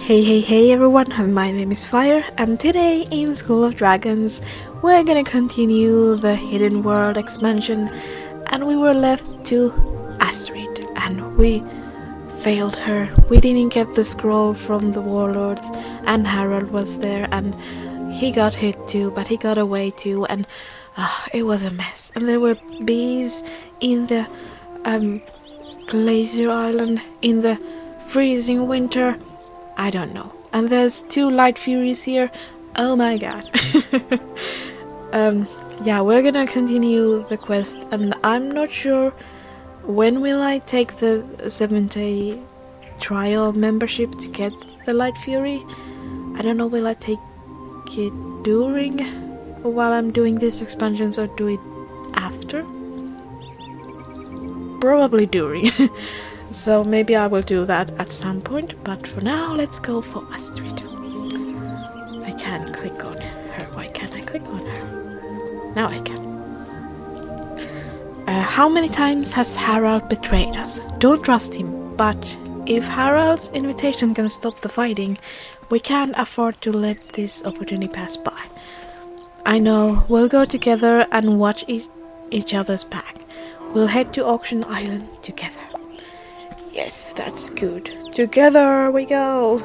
Hey everyone, my name is Fire, and today in School of Dragons we're gonna continue the Hidden World expansion, and we were left to Astrid, and we failed her. We didn't get the scroll from the warlords, and Harold was there, and he got hit too, but he got away too, and it was a mess. And there were bees in the glacier island in the freezing winter. I don't know. And there's 2 light furies here. Oh my god. Yeah, we're gonna continue the quest, and I'm not sure when will I take the 7-day trial membership to get the light fury. I don't know, will I take it during while I'm doing these expansions or do it after? Probably during. So maybe I will do that at some point, but for now let's go for Astrid. I can't click on her. Why can't I click on her? Now I can. How many times has Harold betrayed us? Don't trust him, but if Harold's invitation can stop the fighting, we can't afford to let this opportunity pass by. I know, we'll go together and watch each other's back. We'll head to Auction Island together. Yes, that's good. Together we go!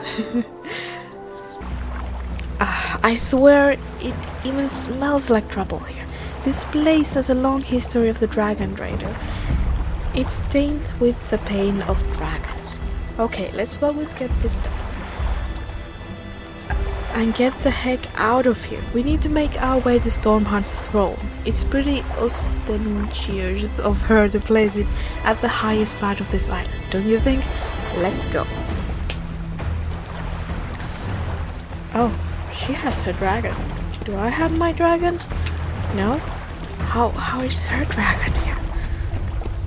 I swear it even smells like trouble here. This place has a long history of the Dragon Raider. It's stained with the pain of dragons. Okay, let's focus, get this done. And get the heck out of here. We need to make our way to Stormheart's throne. It's pretty ostentatious of her to place it at the highest part of this island, don't you think? Let's go. Oh, she has her dragon. Do I have my dragon? No? How is her dragon here?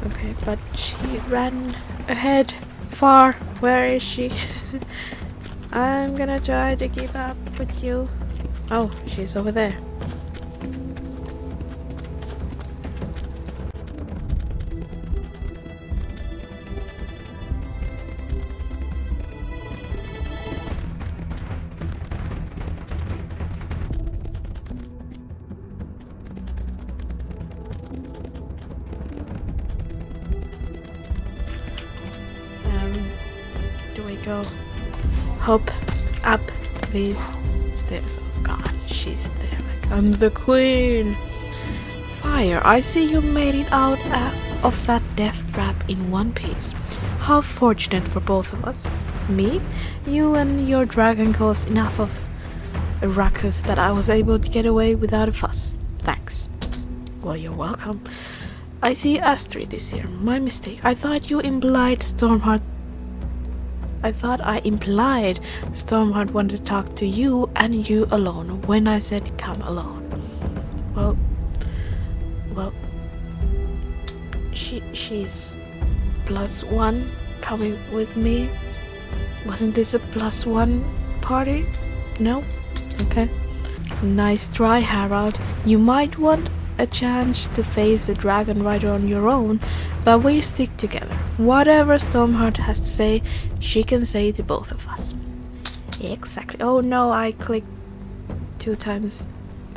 Okay, but she ran ahead far. Where is she? I'm gonna try to keep up with you. Oh, she's over there. Do we go hop up these stairs? Oh god, she's there like I'm the queen. Fire, I see you made it out of that death trap in one piece. How fortunate for both of us. Me, you and your dragon caused enough of a ruckus that I was able to get away without a fuss. Thanks. Well, you're welcome. I see Astrid is here. My mistake. I thought I implied Stormheart wanted to talk to you and you alone when I said come alone. Well, she's +1 coming with me. Wasn't this a +1 party? No? Okay. Nice try, Harold. You might want a chance to face a dragon rider on your own, but we stick together. Whatever Stormheart has to say, she can say to both of us. Exactly. Oh no, I clicked 2 times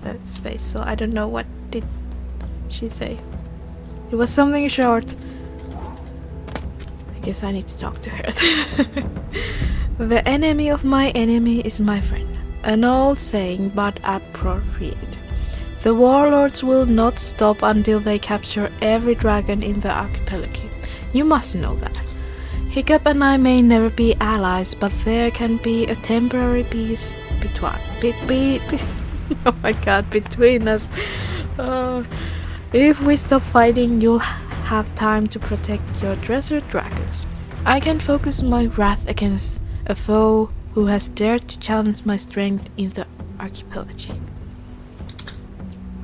the space, so I don't know what did she say. It was something short. I guess I need to talk to her. The enemy of my enemy is my friend. An old saying, but appropriate. The warlords will not stop until they capture every dragon in the archipelago. You must know that. Hiccup and I may never be allies, but there can be a temporary peace oh my god, between us. If we stop fighting, you'll have time to protect your treasured dragons. I can focus my wrath against a foe who has dared to challenge my strength in the archipelago.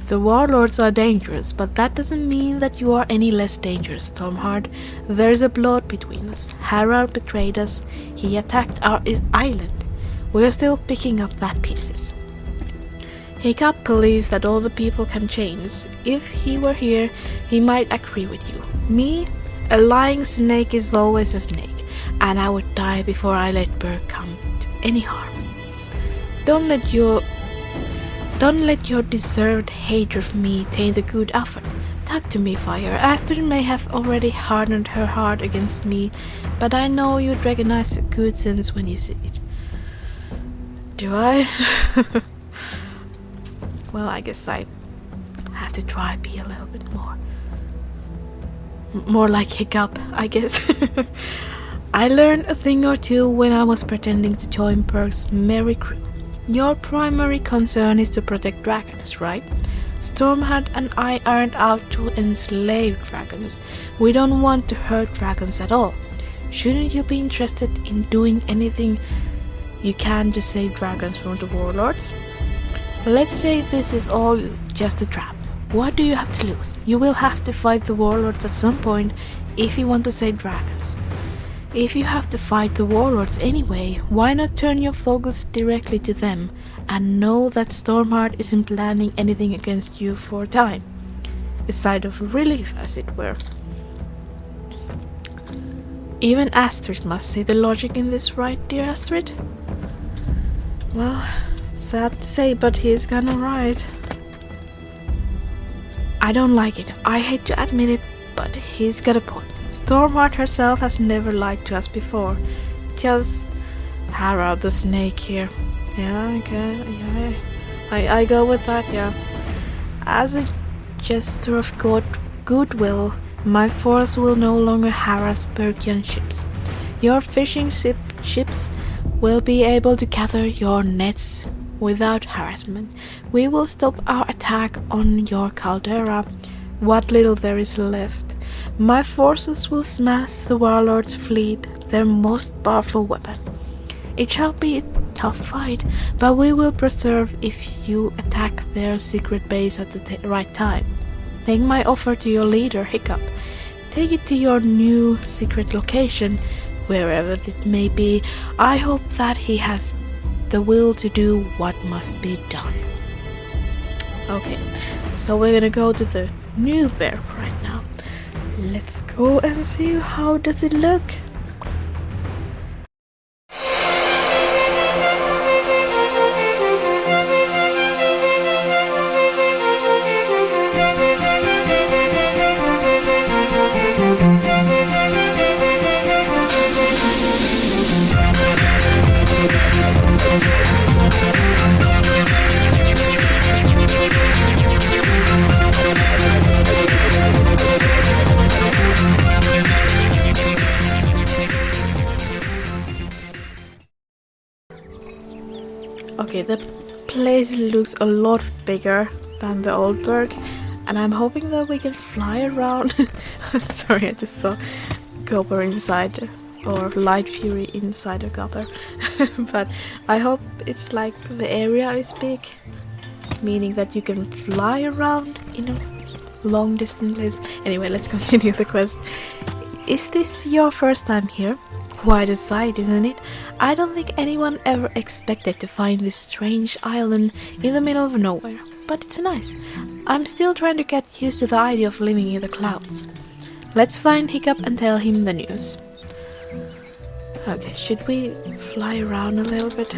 The warlords are dangerous, but that doesn't mean that you are any less dangerous, Stormheart. There's a blood between us. Harold betrayed us. He attacked our island. We're still picking up that pieces. Hiccup believes that all the people can change. If he were here, he might agree with you. Me, a lying snake is always a snake, and I would die before I let BERK come any harm. Don't let your deserved hatred of me taint the good effort. Talk to me, Fire. Astrid may have already hardened her heart against me, but I know you'd recognize the good sense when you see it. Do I? Well, I guess I have to try be a little bit more like Hiccup, I guess. I learned a thing or two when I was pretending to join BERK's merry crew. Your primary concern is to protect dragons, right? Stormheart and I aren't out to enslave dragons. We don't want to hurt dragons at all. Shouldn't you be interested in doing anything you can to save dragons from the warlords? Let's say this is all just a trap. What do you have to lose? You will have to fight the warlords at some point if you want to save dragons. If you have to fight the warlords anyway, why not turn your focus directly to them and know that Stormheart isn't planning anything against you for a time? A sigh of relief, as it were. Even Astrid must see the logic in this, right, dear Astrid? Well, sad to say, but he's kinda right. I don't like it. I hate to admit it, but he's got a point. Stormheart herself has never lied to us before. Just Harald the snake here. Yeah, okay, yeah. I go with that, yeah. As a gesture of goodwill, my force will no longer harass Berkian ships. Your fishing ships will be able to gather your nets without harassment. We will stop our attack on your caldera, what little there is left. My forces will smash the warlord's fleet, their most powerful weapon. It shall be a tough fight, but we will preserve if you attack their secret base at the right time. Take my offer to your leader, Hiccup. Take it to your new secret location, wherever it may be. I hope that he has the will to do what must be done. Okay, so we're gonna go to the new BERK right now. Let's go and see how does it look. Okay, the place looks a lot bigger than the old BERK, and I'm hoping that we can fly around. Sorry, I just saw Copper inside, or Light Fury inside a Copper. But I hope it's like the area is big, meaning that you can fly around in a long distance place. Anyway, let's continue the quest. Is this your first time here? Quite a sight, isn't it? I don't think anyone ever expected to find this strange island in the middle of nowhere, but it's nice. I'm still trying to get used to the idea of living in the clouds. Let's find Hiccup and tell him the news. Okay, should we fly around a little bit?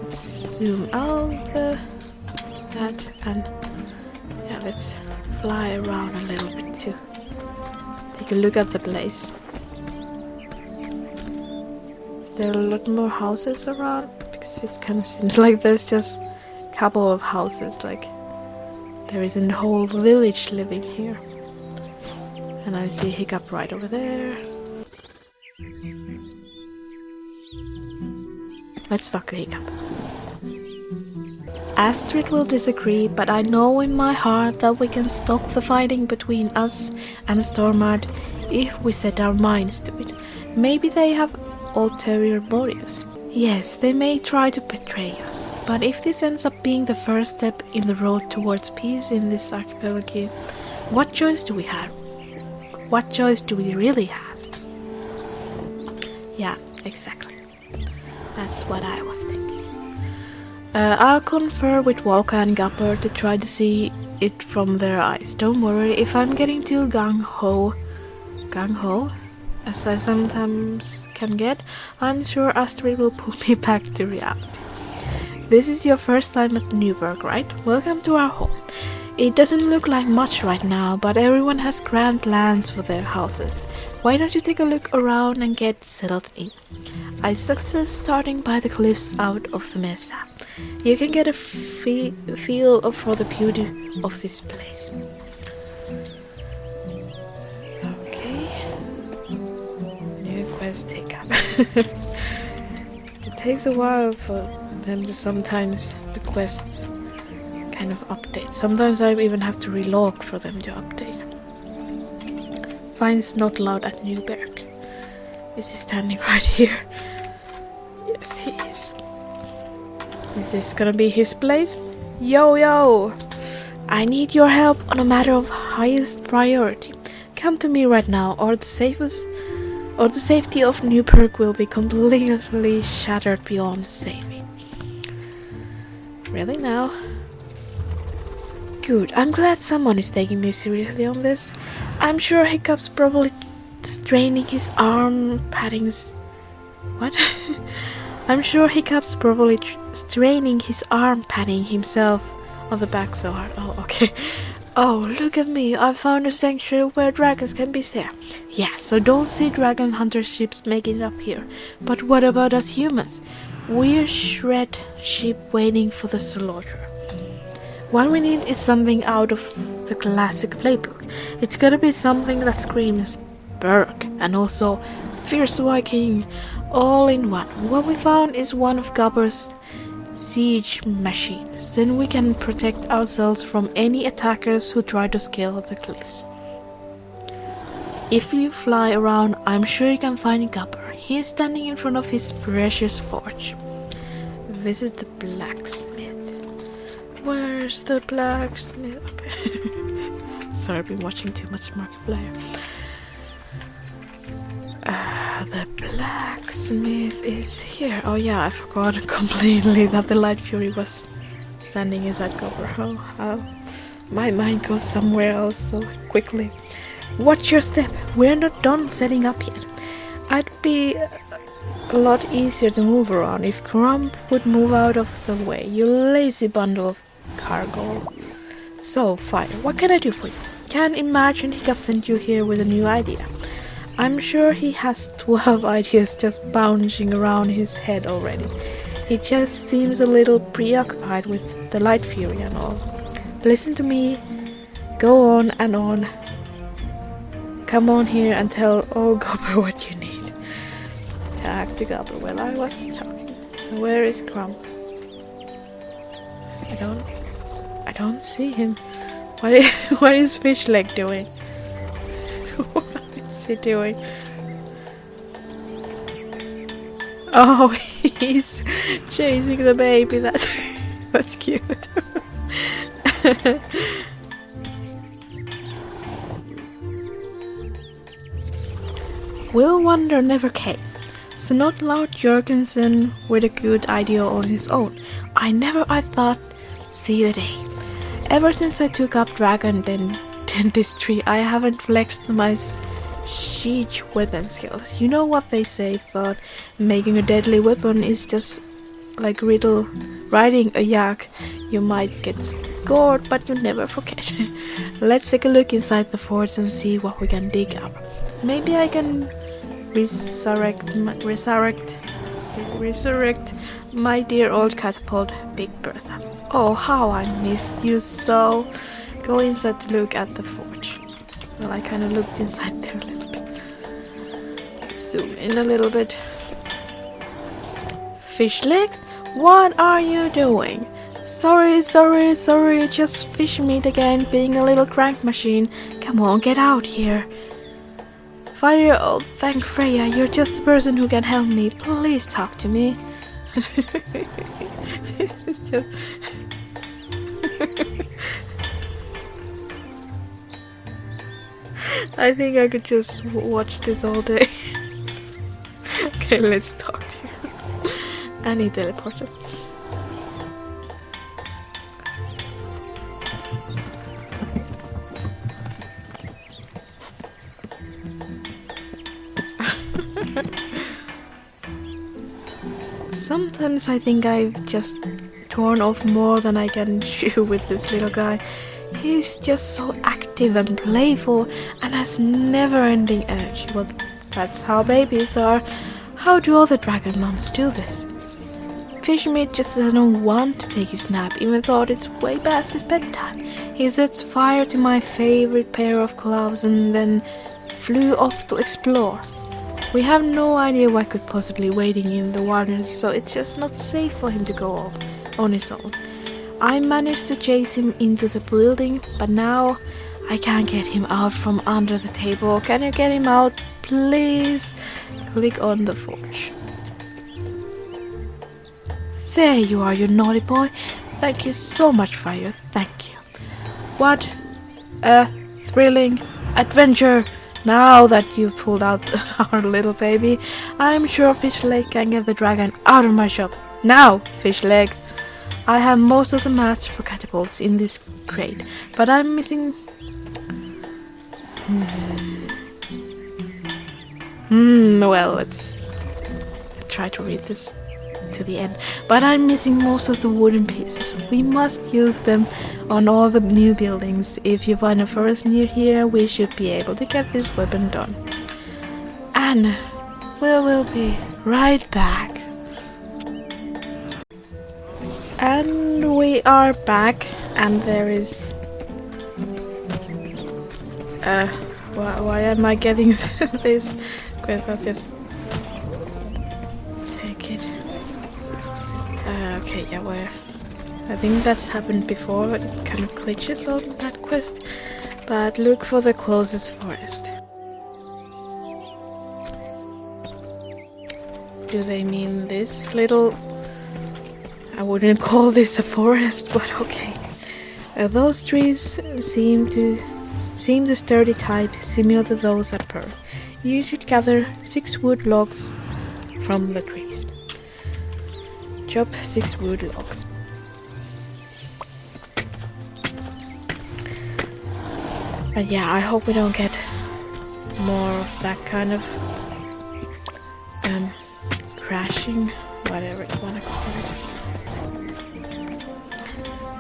Let's zoom out that and yeah, let's fly around a little bit to take a look at the place. There are a lot more houses around, because it kind of seems like there's just a couple of houses, like there isn't a whole village living here. And I see Hiccup right over there. Let's talk to Hiccup. Astrid will disagree, but I know in my heart that we can stop the fighting between us and Stormheart if we set our minds to it. Maybe they have ulterior motives. Yes, they may try to betray us, but if this ends up being the first step in the road towards peace in this archipelago, what choice do we have? What choice do we really have? Yeah, exactly. That's what I was thinking. I'll confer with Walka and Gupper to try to see it from their eyes. Don't worry if I'm getting too gung-ho. Gung-ho? as I sometimes can get, I'm sure Astrid will pull me back to reality. This is your first time at BERK, right? Welcome to our home. It doesn't look like much right now, but everyone has grand plans for their houses. Why don't you take a look around and get settled in? I suggest starting by the cliffs out of the mesa. You can get a feel for the beauty of this place. Okay. New quest hiccup. It takes a while for them to sometimes the quests kind of update. Sometimes I even have to relog for them to update. Finds not allowed at BERK. Is he standing right here? Yes, he is. Is this gonna be his place? Yo! I need your help on a matter of highest priority. Come to me right now, or the safety of BERK will be completely shattered beyond saving. Really now? Good, I'm glad someone is taking me seriously on this. I'm sure Hiccup's probably straining his arm paddings. What? I'm sure Hiccup's probably straining his arm padding himself on the back so hard. Oh, okay. Oh, look at me. I found a sanctuary where dragons can be safe. Yeah, so don't see dragon hunter ships making it up here. But what about us humans? We're shred sheep waiting for the slaughter. What we need is something out of the classic playbook. It's gotta be something that screams BERK and also fierce Viking all in one. What we found is one of Gobber's siege machines. Then we can protect ourselves from any attackers who try to scale the cliffs. If you fly around, I'm sure you can find Gobber. He is standing in front of his precious forge. Visit the blacksmith. Where's the blacksmith? Okay. Sorry, I've been watching too much Markiplier. The blacksmith is here. Oh yeah, I forgot completely that the Light Fury was standing inside cover. Oh, my mind goes somewhere else so quickly. Watch your step. We're not done setting up yet. I'd be a lot easier to move around if Crump would move out of the way. You lazy bundle of cargo. So, Fire, what can I do for you? Can't imagine Hiccup sent you here with a new idea. I'm sure he has 12 ideas just bouncing around his head already. He just seems a little preoccupied with the Light Fury and all. Listen to me. Go on and on. Come on here and tell old Gobber what you need. Talk to Gobber. Well, I was talking. So where is Crump? I don't see him. What is Fishleg doing? What is he doing? Oh, he's chasing the baby. That's cute. Will wonder never case. So not Lord Jurgensen with a good idea on his own. I thought see the day. Ever since I took up dragon dentistry, I haven't flexed my siege weapon skills. You know what they say, thought making a deadly weapon is just like riding a yak. You might get scored, but you never forget. Let's take a look inside the forts and see what we can dig up. Maybe I can resurrect my dear old catapult, Big Bertha. Oh, how I missed you so. Go inside to look at the forge. Well, I kind of looked inside there a little bit. Zoom in a little bit. Fish legs? What are you doing? Sorry, just fish meat again, being a little crank machine. Come on, get out here. Fire, oh, thank Freya, you're just the person who can help me. Please talk to me. It's just... I think I could just watch this all day. Okay, let's talk to you. And he teleported. Sometimes I think I've just torn off more than I can chew with this little guy. He's just so active and playful and has never-ending energy. Well, that's how babies are. How do all the dragon moms do this? Fishmeat just doesn't want to take his nap, even though it's way past his bedtime. He sets fire to my favorite pair of gloves and then flew off to explore. We have no idea what could possibly waiting in the waters, so it's just not safe for him to go off on his own. I managed to chase him into the building, but now I can't get him out from under the table. Can you get him out, please? Click on the forge. There you are, you naughty boy. Thank you so much, Fire. Thank you. What a thrilling adventure! Now that you've pulled out our little baby, I'm sure Fishleg can get the dragon out of my shop. Now, Fishleg! I have most of the mats for catapults in this crate, but I'm missing... well, let's try to read this to the end. But I'm missing most of the wooden pieces. We must use them on all the new buildings. If you find a forest near here, we should be able to get this weapon done. And we'll be right back. And we are back, and there is... why am I getting this? Because I'll just take it. Okay, yeah, where? I think that's happened before. It kind of glitches on that quest. But look for the closest forest. Do they mean this little... I wouldn't call this a forest, but okay. Those trees seem the sturdy type, similar to those at BERK. You should gather 6 wood logs from the trees. Chop 6 wood logs. But yeah, I hope we don't get more of that kind of crashing, whatever you wanna call it.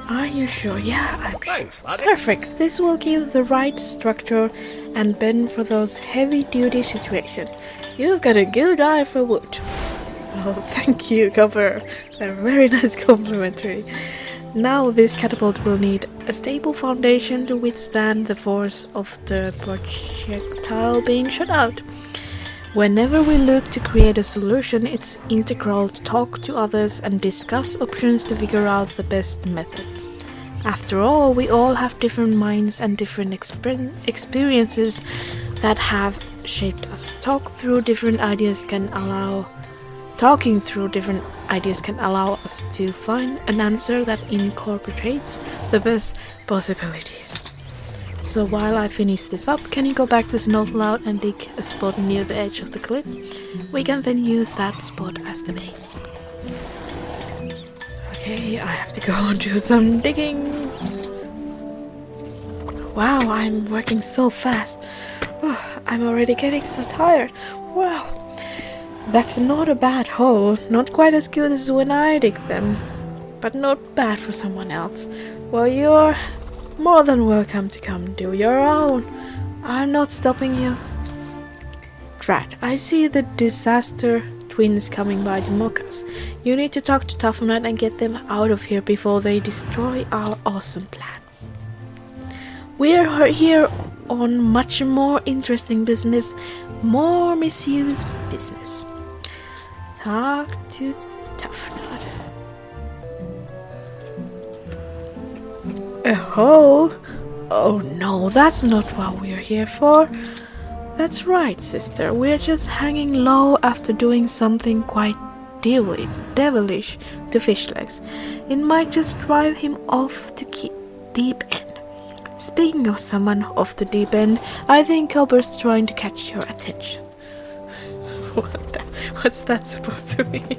Are you sure? Yeah, I'm Thanks, sure. laddie. Perfect. This will give the right structure and bend for those heavy-duty situations. You've got a good eye for wood. Oh, thank you, Copper. A very nice complimentary. Now this catapult will need a stable foundation to withstand the force of the projectile being shot out. Whenever we look to create a solution, it's integral to talk to others and discuss options to figure out the best method. After all, we all have different minds and different experiences that have shaped us. Talking through different ideas can allow us to find an answer that incorporates the best possibilities. So while I finish this up, can you go back to Snowcloud and dig a spot near the edge of the cliff? We can then use that spot as the base. Okay, I have to go and do some digging. Wow, I'm working so fast. I'm already getting so tired. Wow, that's not a bad hole. Not quite as good as when I dig them, but not bad for someone else. Well, you're more than welcome to come do your own. I'm not stopping you. Drat, I see the disaster twins coming by to mock us. You need to talk to Toughnut and get them out of here before they destroy our awesome plan. We're here on much more interesting business, more misuse business. Talk to Toughnut. A hole? Oh no, that's not what we're here for. That's right, sister. We're just hanging low after doing something quite devilish to Fishlegs. It might just drive him off the deep end. Speaking of someone off the deep end, I think Cobber's trying to catch your attention. What's that supposed to mean?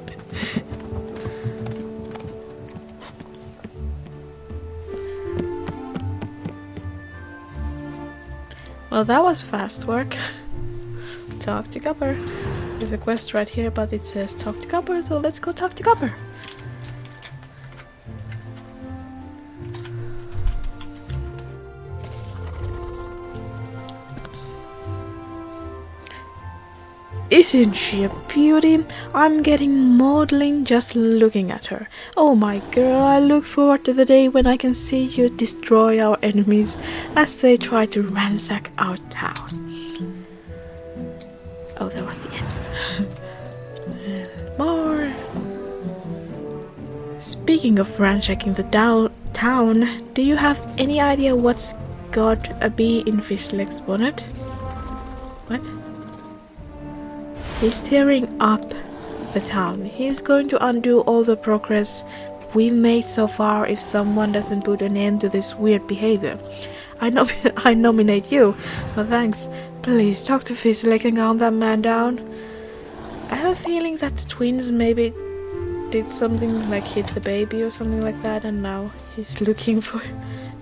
Well, that was fast work. Talk to Copper. There's a quest right here, but it says talk to Copper, so let's go talk to Copper. Isn't she a beauty? I'm getting maudlin just looking at her. Oh my girl, I look forward to the day when I can see you destroy our enemies as they try to ransack our town. Oh, that was the end. More. Speaking of ransacking the town, do you have any idea what's got a bee in Fishleg's bonnet? What? He's tearing up the town. He's going to undo all the progress we've made so far if someone doesn't put an end to this weird behavior. I nominate you. Well, thanks. Please talk to Fishleg and calm that man down. I have a feeling that the twins maybe did something like hit the baby or something like that, and now he's looking for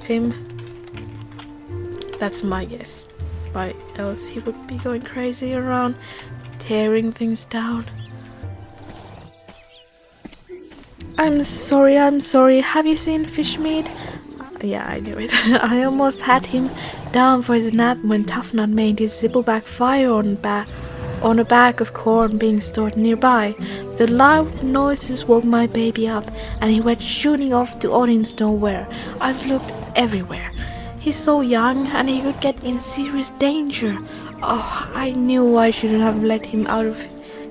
him. That's my guess. Why else he would be going crazy around tearing things down. I'm sorry. Have you seen Fishmeat? Yeah, I knew it. I almost had him down for his nap when Toughnut made his zippleback fire on a bag of corn being stored nearby. The loud noises woke my baby up, and he went shooting off to audience nowhere. I've looked everywhere. He's so young, and he could get in serious danger. Oh, I knew I shouldn't have let him out of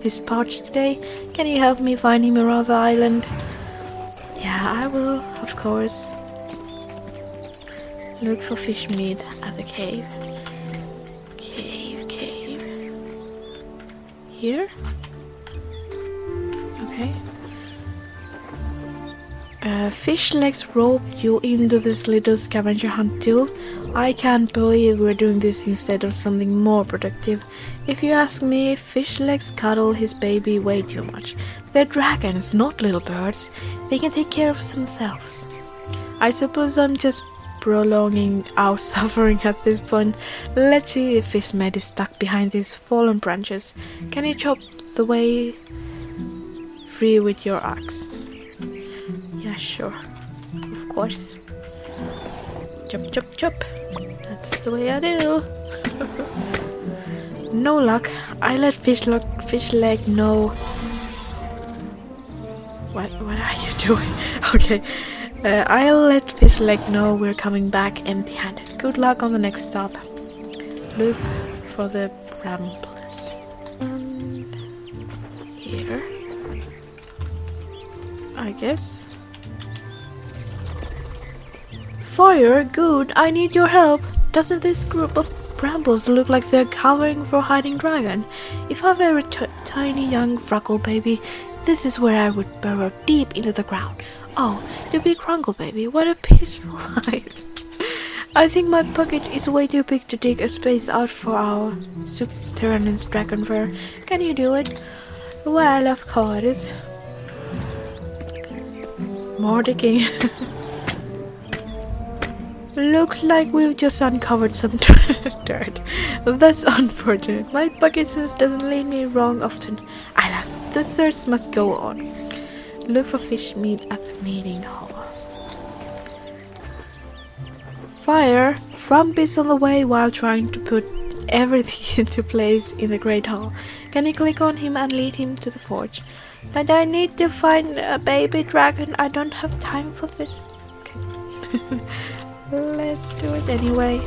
his pouch today. Can you help me find him around the island? Yeah, I will, of course. Look for Fishmeat at the cave. Cave. Here? Okay. Fishlegs roped you into this little scavenger hunt too. I can't believe we're doing this instead of something more productive. If you ask me, Fishlegs cuddle his baby way too much. They're dragons, not little birds. They can take care of themselves. I suppose I'm just prolonging our suffering at this point. Let's see if Fishmeat is stuck behind these fallen branches. Can you chop the way free with your axe? Yeah, sure. Of course. Chop. That's the way I do. No luck. I let Fishleg know. What are you doing? Okay. I'll let Fishleg know we're coming back empty-handed. Good luck on the next stop. Look for the brambles. And here, I guess. Fire, good. I need your help. Doesn't this group of brambles look like they're covering for hiding dragon? If I were a tiny young Ruckle baby, this is where I would burrow deep into the ground. Oh, the big Runkle baby, what a peaceful life. I think my bucket is way too big to dig a space out for our subterranean dragon fur. Can you do it? Well, of course. More digging. Looks like we've just uncovered some dirt. That's unfortunate. My bucket sense doesn't lead me wrong often. Alas, the search must go on. Look for Fishmeat at the meeting hall. Fire, Frump is on the way while trying to put everything into place in the Great Hall. Can you click on him and lead him to the forge? But I need to find a baby dragon. I don't have time for this. Okay. Let's do it anyway.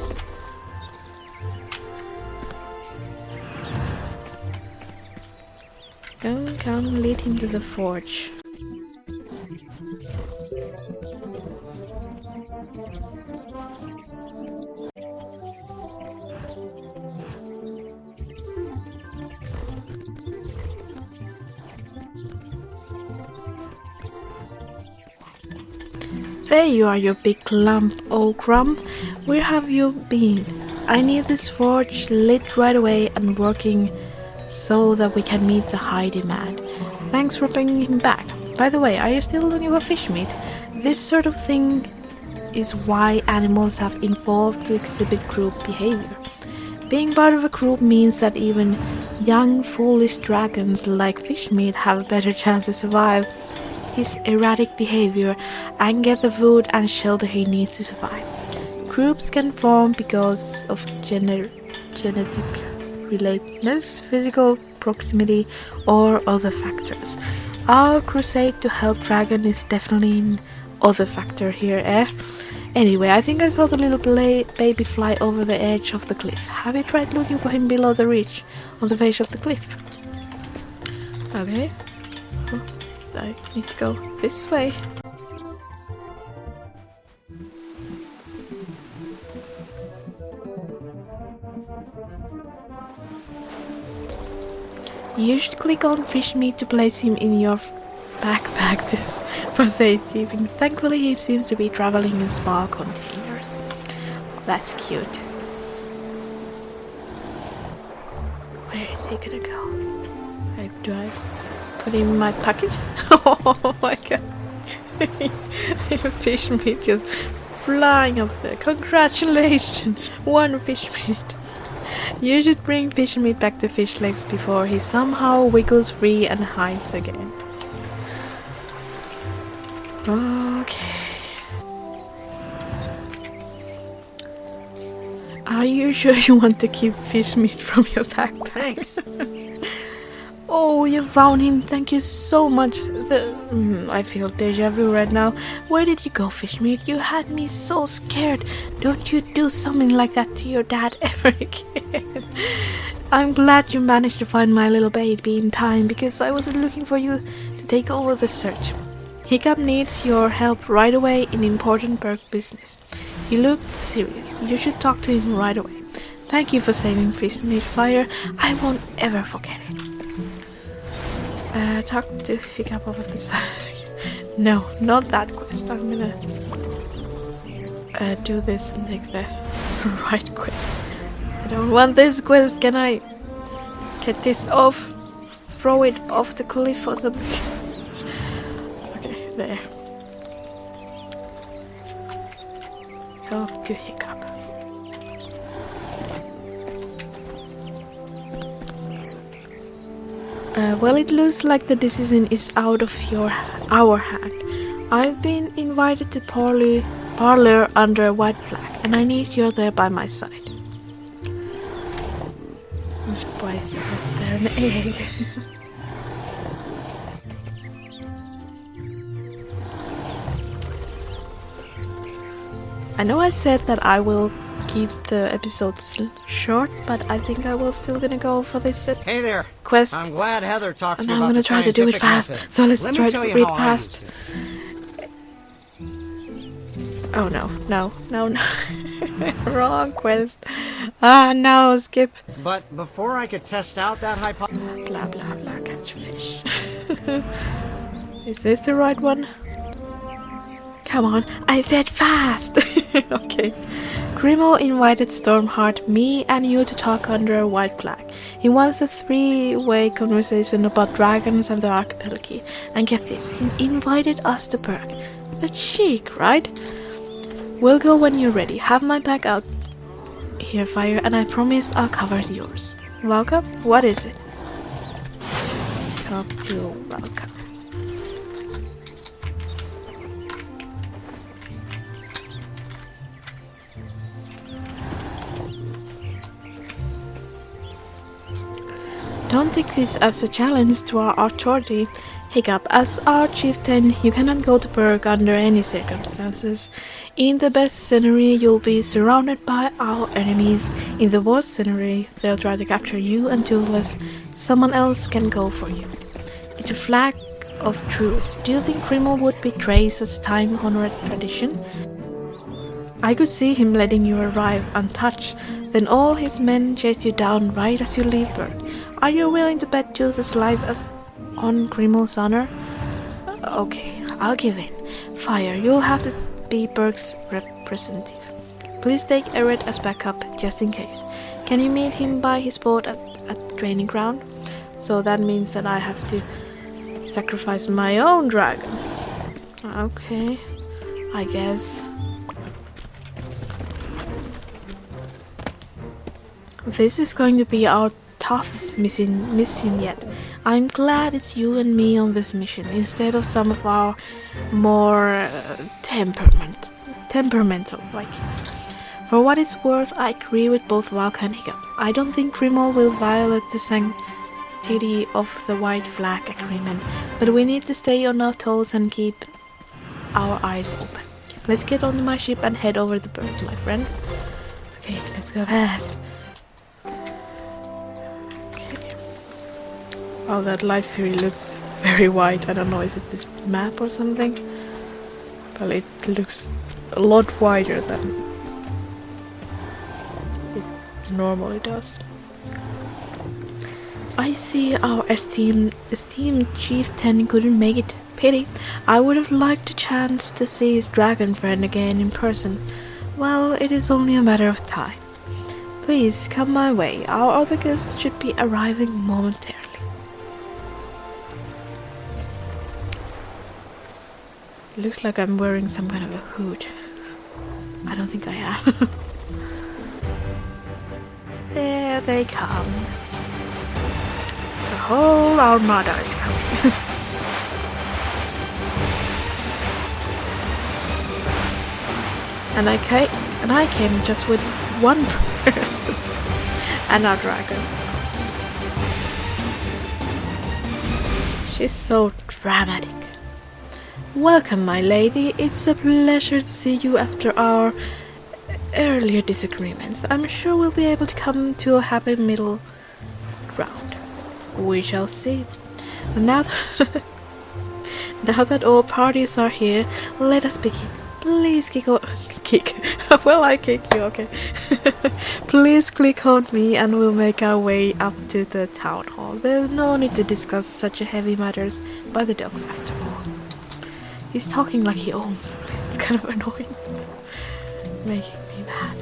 Come, lead him to the forge. There you are, you big lump, old crumb. Where have you been? I need this forge lit right away and working so that we can meet the high demand. Thanks for bringing him back. By the way, are you still looking for Fishmeat? This sort of thing is why animals have evolved to exhibit group behavior. Being part of a group means that even Young, foolish dragons like Fishmeat have a better chance to survive his erratic behavior and get the food and shelter he needs to survive. Groups can form because of genetic relatedness, physical proximity, or other factors. Our crusade to help Dragon is definitely an other factor here, eh? Anyway, I think I saw the little baby fly over the edge of the cliff. Have you tried looking for him below the ridge on the face of the cliff? Okay. Oh, I need to go this way. You should click on Fishmeat to place him in your backpack for safekeeping. Thankfully, he seems to be traveling in small containers. Oh, that's cute. Where is he gonna go? Do I put him in my pocket? Oh my god. Fishmeat just flying up there. Congratulations! One Fishmeat. You should bring Fishmeat back to Fish Legs before he somehow wiggles free and hides again. Okay. Are you sure you want to keep Fishmeat from your backpack? Thanks. Oh, you found him. Thank you so much. I feel deja vu right now. Where did you go, Fishmeat? You had me so scared. Don't you do something like that to your dad ever again. I'm glad you managed to find my little baby in time, because I was looking for you to take over the search. Hiccup needs your help right away in important BERK business. He looked serious. You should talk to him right away. Thank you for saving Fishmeat Fire. I won't ever forget it. Talk to Hiccup over the side. No, not that quest. I'm gonna do this and take the right quest. I don't want this quest. Can I get this off? Throw it off the cliff or something? Okay, there. Talk to Hiccup. Well, it looks like the decision is out of our hand. I've been invited to parlor under a white flag, and I need you there by my side. Why was there an egg? I know I said that I will keep the episodes short, but I think I will still gonna go for this Hey there. quest. I'm glad Heather talked to And you I'm about gonna the try to do it scientific fast. method. So let's Let me try tell to you read how I fast. used it. Oh no. Wrong quest. Ah no, skip. But before I could test out that hypothesis... Blah blah blah, catch a fish. Is this the right one? Come on, I said fast! Okay. Grimmel invited Stormheart, me and you to talk under a white flag. He wants a three-way conversation about dragons and the archipelago. And get this, he invited us to BERK. The cheek, right? We'll go when you're ready. Have my back out here, Fire, and I promise I'll cover yours. Welcome? What is it? Talk to welcome. Don't take this as a challenge to our authority. Hiccup, as our chieftain, you cannot go to BERK under any circumstances. In the best scenario, you'll be surrounded by our enemies. In the worst scenario, they'll try to capture you and Toothless. Someone else can go for you. It's a flag of truce. Do you think Grimmel would betray such time-honored tradition? I could see him letting you arrive untouched, then all his men chase you down right as you leave BERK. Are you willing to bet Toothless' life on Grimmel's honor? Okay, I'll give in. Fire, you'll have to be BERK's representative. Please take Eret as backup, just in case. Can you meet him by his boat at training ground? So that means that I have to sacrifice my own dragon. Okay, I guess. This is going to be our toughest mission yet. I'm glad it's you and me on this mission instead of some of our more temperamental Vikings. For what it's worth, I agree with both Valka and Hiccup. I don't think Grimald will violate the sanctity of the White Flag Agreement, but we need to stay on our toes and keep our eyes open. Let's get onto my ship and head over the BERK, my friend. Okay, let's go fast. Okay. Wow, that light fury looks very white. I don't know, is it this map or something? But it looks a lot wider than it normally does. I see our esteemed chieftain couldn't make it. Pity. I would have liked a chance to see his dragon friend again in person. Well, it is only a matter of time. Please come my way. Our other guests should be arriving momentarily. It looks like I'm wearing some kind of a hood. I don't think I am. There they come. The whole armada is coming. And I came just with one person. And our dragons, of course. She's so dramatic. Welcome, my lady. It's a pleasure to see you after our earlier disagreements. I'm sure we'll be able to come to a happy middle ground. We shall see. Now that all parties are here, let us begin. Please kick. Well, I kick you, okay. Please click on me and we'll make our way up to the town hall. There's no need to discuss such a heavy matters by the dogs after all. He's talking like he owns the place. It's kind of annoying. Making me mad.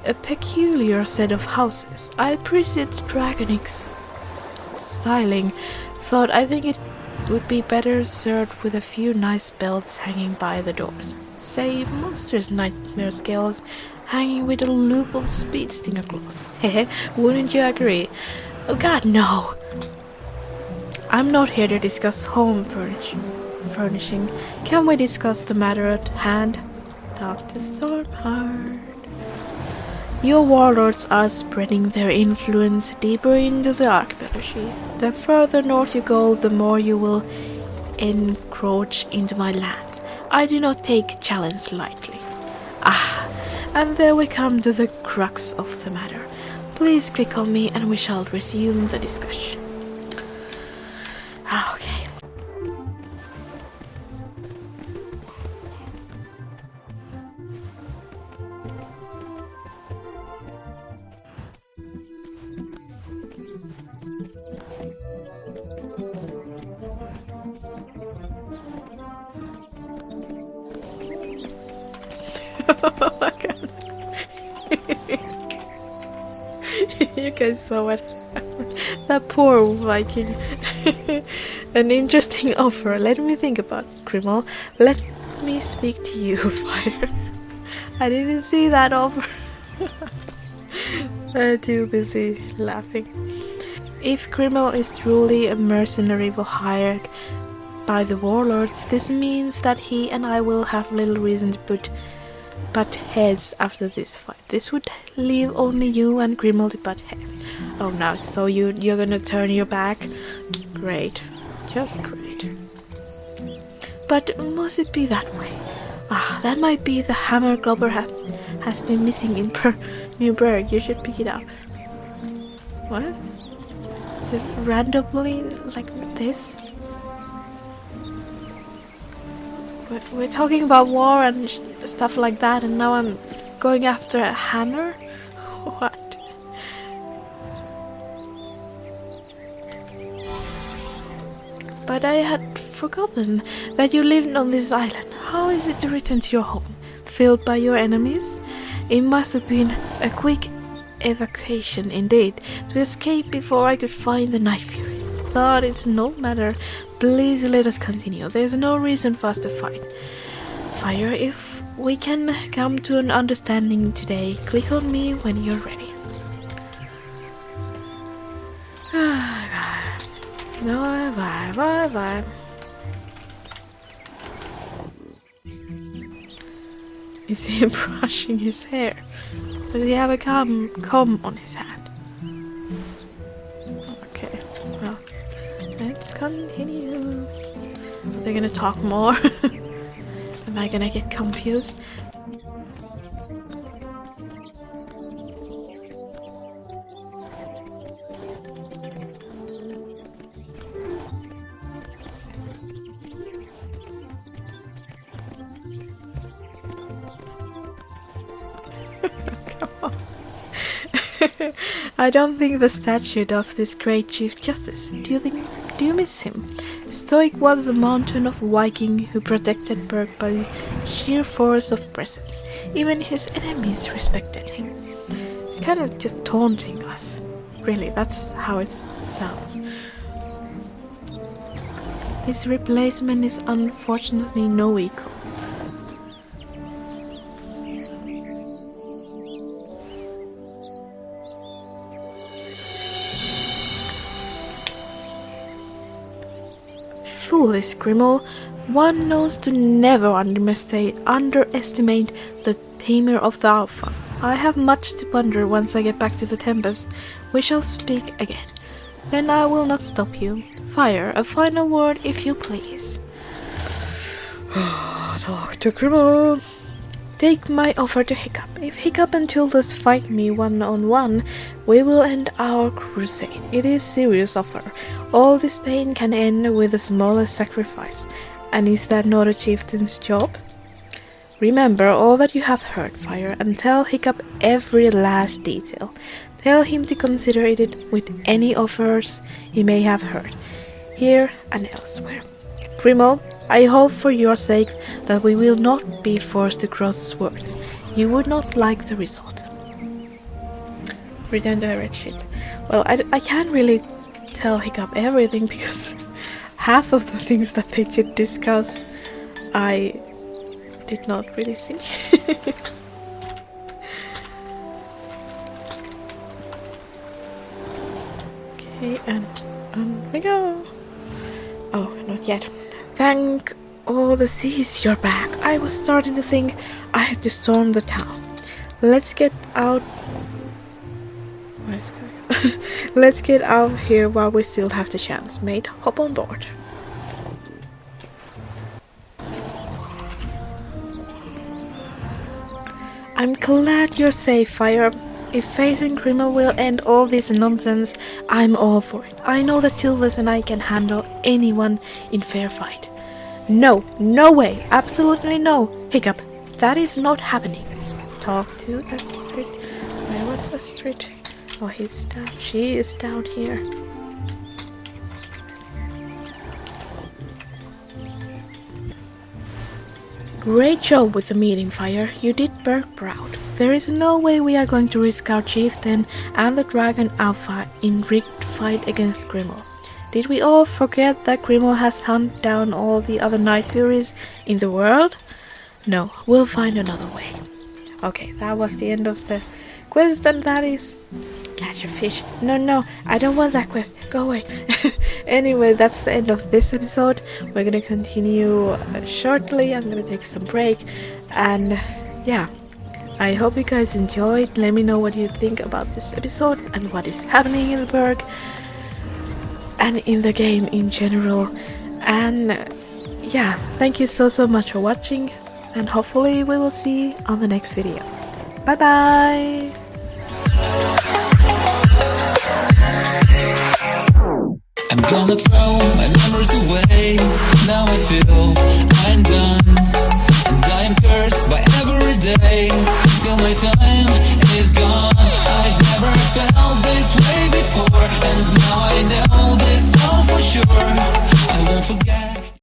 A peculiar set of houses. I appreciate the dragonic styling. I think it would be better served with a few nice belts hanging by the doors. Say monster's nightmare scales hanging with a loop of speed stinger claws. Hehe, wouldn't you agree? Oh god, no! I'm not here to discuss home furnishing. Can we discuss the matter at hand? Talk to Stormheart. Your warlords are spreading their influence deeper into the archipelago. The further north you go, the more you will encroach into my lands. I do not take challenge lightly. And there we come to the crux of the matter. Please click on me and we shall resume the discussion. Okay. Oh my god. You guys saw it. That poor Viking. An interesting offer. Let me think about it, Grimald. Let me speak to you, Fire. I didn't see that offer. I'm too busy laughing. If Grimald is truly a mercenary hired by the warlords, this means that he and I will have little reason to butt heads after this fight. This would leave only you and Grimald to butt heads. Oh no, so you're gonna turn your back? Great. Just great. But must it be that way? That might be the hammer Gobber has been missing in New BERK. You should pick it up. What? Just randomly like this? We're talking about war and stuff like that, and now I'm going after a hammer? What? But I had forgotten that you lived on this island. How is it to return to your home? Filled by your enemies? It must have been a quick evacuation indeed, to escape before I could find the Night Fury. But it's no matter. Please let us continue. There's no reason for us to fight. Fire, if we can come to an understanding today, click on me when you're ready. Bye. Is he brushing his hair? Does he have a comb on his hand? Okay, well, let's continue. Are they gonna talk more? Am I gonna get confused? I don't think the statue does this great chief justice. Do you miss him? Stoic was a mountain of Viking who protected BERK by sheer force of presence. Even his enemies respected him. He's kind of just taunting us. Really, that's how it sounds. His replacement is unfortunately no equal. Foolish Grimmel, one knows to never underestimate the tamer of the Alpha. I have much to ponder once I get back to the Tempest. We shall speak again. Then I will not stop you. Fire, a final word if you please. Dr. Grimmel. Take my offer to Hiccup. If Hiccup and Toothless fight me one-on-one, we will end our crusade. It is a serious offer. All this pain can end with the smallest sacrifice. And is that not a chieftain's job? Remember all that you have heard, Fire, and tell Hiccup every last detail. Tell him to consider it with any offers he may have heard, here and elsewhere. Grimmel, I hope for your sake that we will not be forced to cross swords. You would not like the result. Return to the red ship. Well, I can't really tell Hiccup everything because half of the things that they did discuss I did not really see. Okay, and on we go. Oh, not yet. Thank all the seas you're back. I was starting to think I had to storm the town. Let's get out. Let's get out here while we still have the chance, mate. Hop on board. I'm glad you're safe, Fire. If facing Grimmel will end all this nonsense, I'm all for it. I know that Toothless and I can handle anyone in fair fight. No, no way, absolutely no. Hiccup, that is not happening. Talk to Astrid. Where was Astrid? Oh, he's down. She is down here. Great job with the meeting, Fire. You did BERK proud. There is no way we are going to risk our chieftain and the Dragon Alpha in rigged fight against Grimmel. Did we all forget that Grimmel has hunted down all the other Night Furies in the world? No, we'll find another way. Okay, that was the end of the quest, and that is... catch a fish. No, I don't want that quest. Go away. Anyway, that's the end of this episode. We're gonna continue shortly. I'm gonna take some break. And yeah, I hope you guys enjoyed. Let me know what you think about this episode and what is happening in the BERK and in the game in general. And yeah, thank you so much for watching, and hopefully we will see you on the next video. Bye bye. I'm gonna throw my memories away. Now I feel I'm done, and I am cursed by every day till my time is gone. I've never felt this way before, and now I know this all for sure. I won't forget.